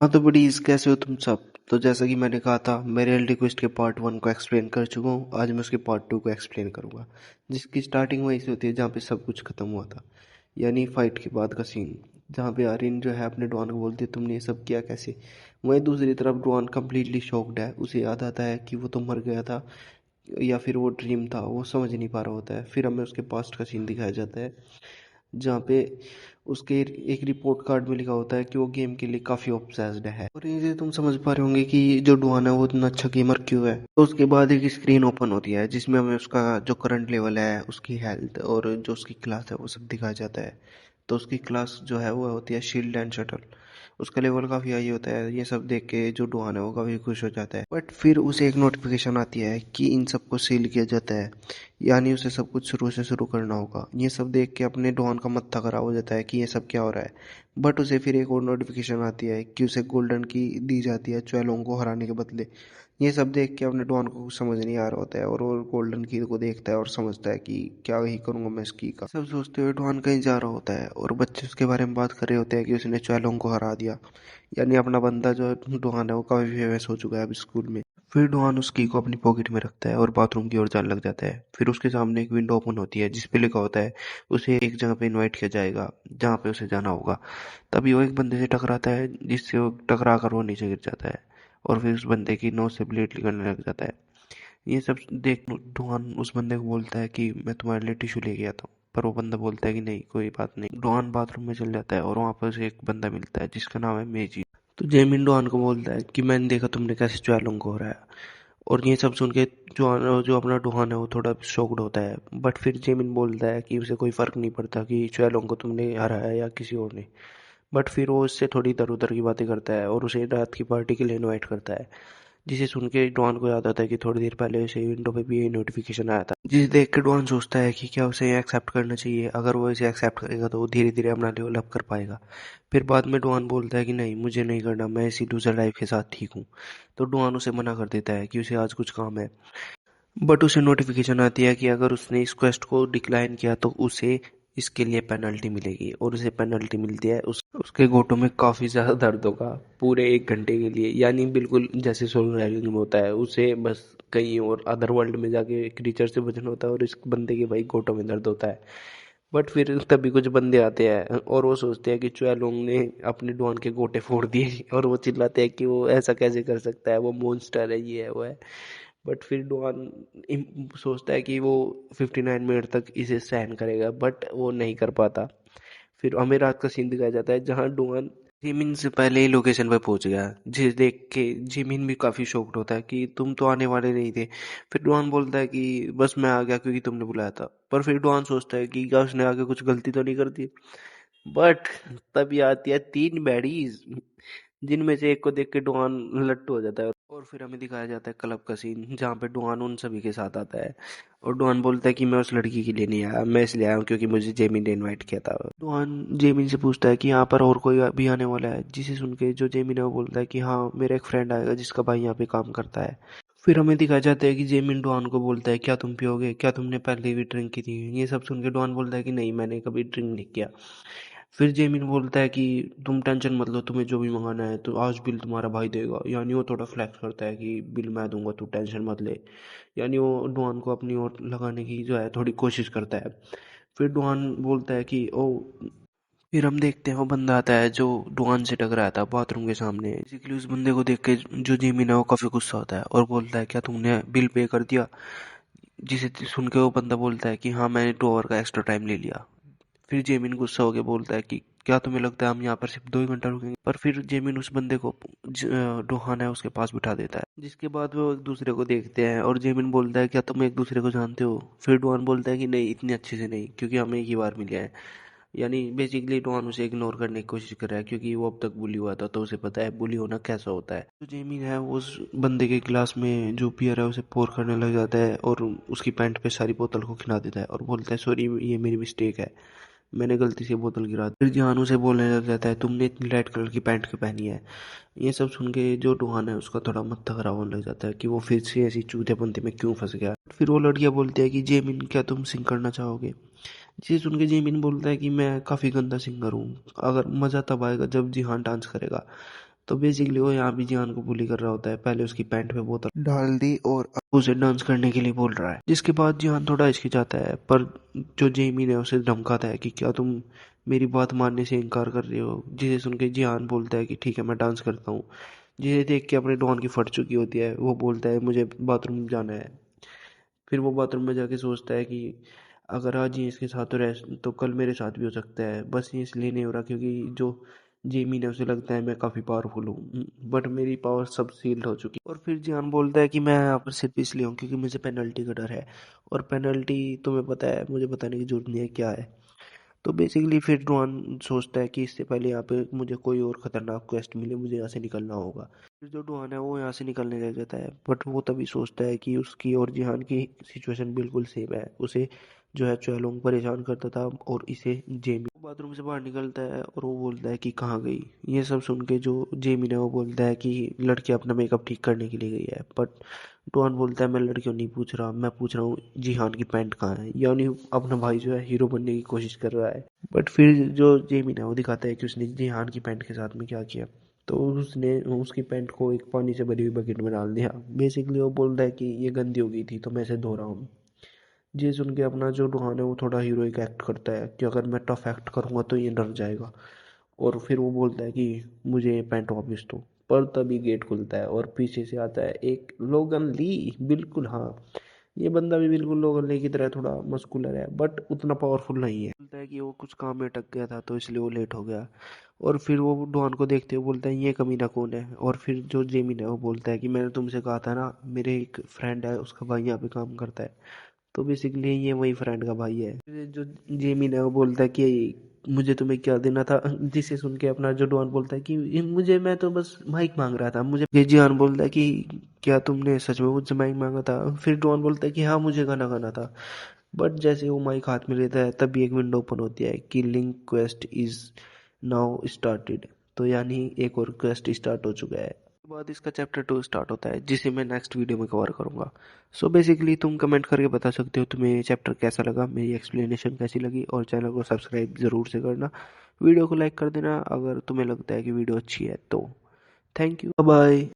हाँ तो बडीज, कैसे हो तुम सब? तो जैसा कि मैंने कहा था, मैं रियल रिक्वेस्ट के पार्ट 1 को एक्सप्लेन कर चुका हूँ। आज मैं उसके पार्ट 2 को एक्सप्लेन करूँगा, जिसकी स्टार्टिंग वहीं से होती है जहाँ पे सब कुछ खत्म हुआ था, यानी फाइट के बाद का सीन, जहाँ पे आर्यन जो है अपने डॉन को बोलती है तुमने ये सब किया कैसे। वहीं दूसरी तरफ डॉन कम्प्लीटली शॉक्ड है। उसे याद आता है कि वो तो मर गया था या फिर वो ड्रीम था, वो समझ नहीं पा रहा होता है। फिर हमें उसके पास्ट का सीन दिखाया जाता है, जहाँ पे उसके एक रिपोर्ट कार्ड में लिखा होता है कि वो गेम के लिए काफ़ी ऑब्सेस्ड है। और ये तुम समझ पा रहे होंगे कि जो डुआन है वो इतना अच्छा गेमर क्यों है। तो उसके बाद एक स्क्रीन ओपन होती है जिसमें हमें उसका जो करंट लेवल है, उसकी हेल्थ और जो उसकी क्लास है वो सब दिखाया जाता है। तो उसकी क्लास जो है वो होती है शील्ड एंड शटल। उसका लेवल काफ़ी हाई होता है। ये सब देख के जो डुआन है वो काफ़ी खुश हो जाता है। बट फिर उसे एक नोटिफिकेशन आती है कि इन सबको सील किया जाता है, यानी उसे सब कुछ शुरू से शुरू करना होगा। ये सब देख के अपने डॉन का मत्था खराब हो जाता है कि ये सब क्या हो रहा है। बट उसे फिर एक और नोटिफिकेशन आती है कि उसे गोल्डन की दी जाती है चुएलोंग को हराने के बदले। ये सब देख के अपने डॉन को कुछ समझ नहीं आ रहा होता है, और वो गोल्डन की को देखता है और समझता है कि क्या ही करूंगा मैं इस की का। सब सोचते हुए डॉन कहीं जा रहा होता है और बच्चे उसके बारे में बात कर रहे होते हैं कि उसने चुएलोंग को हरा दिया। यानी अपना बंदा जो डॉन है वो काफी फेमस हो चुका है अब स्कूल में। फिर डॉन उस की को अपनी पॉकेट में रखता है और बाथरूम की ओर जाने लग जाता है। फिर उसके सामने एक विंडो ओपन होती है जिस पे लिखा होता है उसे एक जगह पे इनवाइट किया जाएगा जहाँ पे उसे जाना होगा। तभी वो एक बंदे से टकराता है, जिससे वो टकरा कर वो नीचे गिर जाता है और फिर उस बंदे की नोज से ब्लेड निकलने लग जाता है। ये सब देख डॉन उस बंदे को बोलता है कि मैं तुम्हारे लिए टिश्यू ले गया था, पर वो बंदा बोलता है कि नहीं कोई बात नहीं। डॉन बाथरूम में चल जाता है और वहाँ पर उसे एक बंदा मिलता है जिसका नाम है मेजी। तो जेमिन डॉन को बोलता है कि मैंने देखा तुमने कैसे चुआलोंग को हो रहा है। और ये सब सुन के जो जो अपना डोहान है वो थोड़ा शॉक्ड होता है। बट फिर जेमिन बोलता है कि उसे कोई फर्क नहीं पड़ता कि चुआलोंग को तुमने हराया या किसी और ने। बट फिर वो उससे थोड़ी इधर उधर की बातें करता है और उसे रात की पार्टी के लिए इनवाइट करता है, जिसे सुन के डॉन को याद आता है कि थोड़ी देर पहले उसे विंडो पे भी यही नोटिफिकेशन आया था। जिसे देख के डॉन सोचता है कि क्या उसे एक्सेप्ट करना चाहिए। अगर वो इसे एक्सेप्ट करेगा तो वो धीरे धीरे अपना लेवल अप कर पाएगा। फिर बाद में डॉन बोलता है कि नहीं, मुझे नहीं करना, मैं इसी लूजर लाइफ के साथ ठीक हूँ। तो डॉन उसे मना कर देता है कि उसे आज कुछ काम है। बट उसे नोटिफिकेशन आती है कि अगर उसने इस क्वेस्ट को डिक्लाइन किया तो उसे इसके लिए पेनल्टी मिलेगी, और उसे पेनल्टी मिलती है उसके घोटों में काफ़ी ज़्यादा दर्द होगा पूरे 1 घंटे के लिए। यानी बिल्कुल जैसे सोलो लेवलिंग में होता है, उसे बस कहीं और अदर वर्ल्ड में जाके क्रीचर से बचना होता है और इस बंदे के भाई घोटों में दर्द होता है। बट फिर तभी कुछ बंदे आते हैं और वो सोचते हैं कि चुएलोंग ने अपने डॉन के गोटे फोड़ दिए और वो चिल्लाते हैं कि वो ऐसा कैसे कर सकता है, वो मॉन्स्टर है, ये है वो है। बट फिर डॉन सोचता है कि वो 59 मिनट तक इसे सहन करेगा, बट वो नहीं कर पाता। फिर हमें रात का सीन दिखाया जाता है जहाँ डॉन जिमिन से पहले ही लोकेशन पर पहुंच गया, जिसे देख के जिमिन भी काफी शॉक्ड होता है कि तुम तो आने वाले नहीं थे। फिर डॉन बोलता है कि बस मैं आ गया क्योंकि तुमने बुलाया था। पर फिर डॉन सोचता है कि क्या उसने आगे कुछ गलती तो नहीं कर दी। बट तभी आती है 3 बैडीज, जिनमें से एक को देख के डुआन लट्टू हो जाता है। और फिर हमें दिखाया जाता है क्लब का सीन जहाँ पे डुआन उन सभी के साथ आता है और डुआन बोलता है कि मैं उस लड़की के लिए नहीं आया, मैं इसलिए आया हूँ क्योंकि मुझे जेमिन ने इनवाइट किया था। डुआन जेमिन से पूछता है कि यहाँ पर और कोई भी आने वाला है, जिसे सुन के जो जेमिन है वो बोलता है कि हाँ, मेरा एक फ्रेंड आएगा जिसका भाई यहाँ पे काम करता है। फिर हमें दिखाया जाता है कि जेमिन डॉन को बोलता है क्या तुम पियोगे, क्या तुमने पहले भी ड्रिंक की थी। ये सब सुन के डॉन बोलता है कि नहीं, मैंने कभी ड्रिंक नहीं किया। फिर जेमिन बोलता है कि तुम टेंशन मत लो, तुम्हें जो भी मंगाना है तो आज बिल तुम्हारा भाई देगा। यानी वो थोड़ा फ्लैक्स करता है कि बिल मैं दूंगा, तू टेंशन मत ले। यानी वो डॉन को अपनी ओर लगाने की जो है थोड़ी कोशिश करता है। फिर डॉन बोलता है कि ओ, फिर हम देखते हैं वो बंदा आता है जो डॉन से टकराया था बाथरूम के सामने। बेसिकली उस बंदे को देख के जो जेमिन है वो काफी गुस्सा होता है और बोलता है क्या तुमने बिल पे कर दिया। जिसे सुन के वो बंदा बोलता है कि हाँ, मैंने 2 आवर का एक्स्ट्रा टाइम ले लिया। फिर जेमिन गुस्सा होकर बोलता है कि क्या तुम्हें लगता है हम यहाँ पर सिर्फ 2 ही घंटा रुकेंगे। पर फिर जेमिन उस बंदे को डोहाना है उसके पास बिठा देता है, जिसके बाद वो एक दूसरे को देखते हैं और जेमिन बोलता है क्या तुम एक दूसरे को जानते हो। फिर डोहान बोलता है कि नहीं, इतनी अच्छे से नहीं, क्योंकि हमें एक ही बार मिले हैं। यानी बेसिकली डॉन उसे इग्नोर करने की कोशिश कर रहा है क्योंकि वो अब तक बुली हुआ था, तो उसे पता है बुली होना कैसा होता है। तो जेमिन है वो उस बंदे के गिलास में जो बियर है उसे पोर करने लग जाता है और उसकी पैंट पे सारी बोतल को खिला देता है और बोलता है सॉरी, ये मेरी मिस्टेक है, मैंने गलती से बोतल गिरा दी। फिर जानू से बोलने लग जाता है तुमने इतनी रेड कलर की पैंट क्यों पहनी है। ये सब सुन के जो डुहान है उसका थोड़ा मत्था खराब होने लग जाता है कि वो फिर से ऐसी चूतियापंती में क्यों फंस गया। फिर वो लड़कियां बोलती है कि जेमिन क्या तुम सिंग करना चाहोगे। जिसे सुन के जेमिन बोलता है कि मैं काफ़ी गंदा सिंगर हूँ, अगर मज़ा तब आएगा जब जिहान डांस करेगा। तो बेसिकली वो यहाँ भी जियान को बुली कर रहा होता है। पहले उसकी पैंट पे बोतल डाल दी और अब उसे डांस करने के लिए बोल रहा है, जिसके बाद जियान थोड़ा हिचकिचाता है, पर जो जेमी ने उसे धमकाता है कि क्या तुम मेरी बात मानने से इनकार कर रहे हो, जिसे सुन के जियान बोलता है कि ठीक है मैं डांस करता हूँ। जिसे देख के अपने डॉन की फट चुकी होती है, वो बोलता है मुझे बाथरूम जाना है। फिर वो बाथरूम में जाके सोचता है कि अगर आज ही इसके साथ तो तो कल मेरे साथ भी हो सकता है। बस ये इसलिए नहीं हो रहा क्योंकि जो जेमी ने उसे लगता है मैं काफ़ी पावरफुल हूँ, बट मेरी पावर सब सील्ड हो चुकी है। और फिर जियान बोलता है कि मैं यहाँ पर सिर्फ इसलिए हूँ क्योंकि मुझे पेनल्टी का डर है, और पेनल्टी तुम्हें पता है, मुझे बताने की जरूरत नहीं है क्या है। तो बेसिकली फिर डुआन सोचता है कि इससे पहले यहाँ पे मुझे कोई और खतरनाक क्वेस्ट मिले, मुझे यहाँ से निकलना होगा। फिर जो डुआन है वो यहाँ से निकलने लग जाता है, बट वो तभी सोचता है कि उसकी और जिहान की सिचुएशन बिल्कुल सेम है। उसे जो है चुआलोंग परेशान करता था और इसे जेमी। वो बाथरूम से बाहर निकलता है और वो बोलता है कि कहाँ गई। ये सब सुन के जो जेमी ने वो बोलता है कि लड़की अपना मेकअप ठीक करने के लिए गई है। बट डॉन बोलता है मैं लड़कियों नहीं पूछ रहा, मैं पूछ रहा हूँ जिहान की पैंट कहाँ है। यानी अपना भाई जो है हीरो बनने की कोशिश कर रहा है। बट फिर जो जेमी है वो दिखाता है कि उसने जिहान की पैंट के साथ में क्या किया। तो उसने उसकी पैंट को एक पानी से भरी हुई बकेट में डाल दिया। बेसिकली वो बोल रहा है कि ये गंदी हो गई थी तो मैं इसे धो रहा हूँ। ये सुन के अपना जो डुहान है वो थोड़ा हीरोइक एक्ट करता है कि अगर मैं टफ एक्ट करूँगा तो ये डर जाएगा। और फिर वो बोलता है कि मुझे ये पैंट वापस दो। पर तभी गेट खुलता है और पीछे से आता है एक लोगन ली। बिल्कुल हाँ, ये बंदा भी बिल्कुल लोगन ली की तरह थोड़ा मस्कुलर है, बट उतना पावरफुल नहीं है। बोलता है कि वो कुछ काम में अटक गया था तो इसलिए वो लेट हो गया। और फिर वो डॉन को देखते हुए बोलता है ये कमीना कौन है। और फिर जो जेमिन है वो बोलता है कि मैंने तुमसे कहा था ना, मेरे एक फ्रेंड है उसका भाई यहाँ पे काम करता है। तो बेसिकली ये वही फ्रेंड का भाई है। फिर जो जेमिन है वो बोलता है कि मुझे तुम्हें क्या देना था। जिसे सुन के अपना जो डॉन बोलता है कि मुझे, मैं तो बस माइक मांग रहा था। मुझे ये जियान बोलता है कि क्या तुमने सच में मुझसे माइक मांगा था। फिर डॉन बोलता है कि हाँ मुझे गाना गाना था। बट जैसे वो माइक हाथ में लेता है तभी एक विंडो ओपन होती है कि link quest is now started. तो यानी एक और क्वेस्ट स्टार्ट हो चुका है। उसके बाद इसका चैप्टर 2 स्टार्ट होता है जिसे मैं नेक्स्ट वीडियो में कवर करूंगा। सो बेसिकली तुम कमेंट करके बता सकते हो तुम्हें ये चैप्टर कैसा लगा, मेरी एक्सप्लेनेशन कैसी लगी, और चैनल को सब्सक्राइब ज़रूर से करना। वीडियो को लाइक कर देना अगर तुम्हें लगता है कि वीडियो अच्छी है तो। Thank you, bye.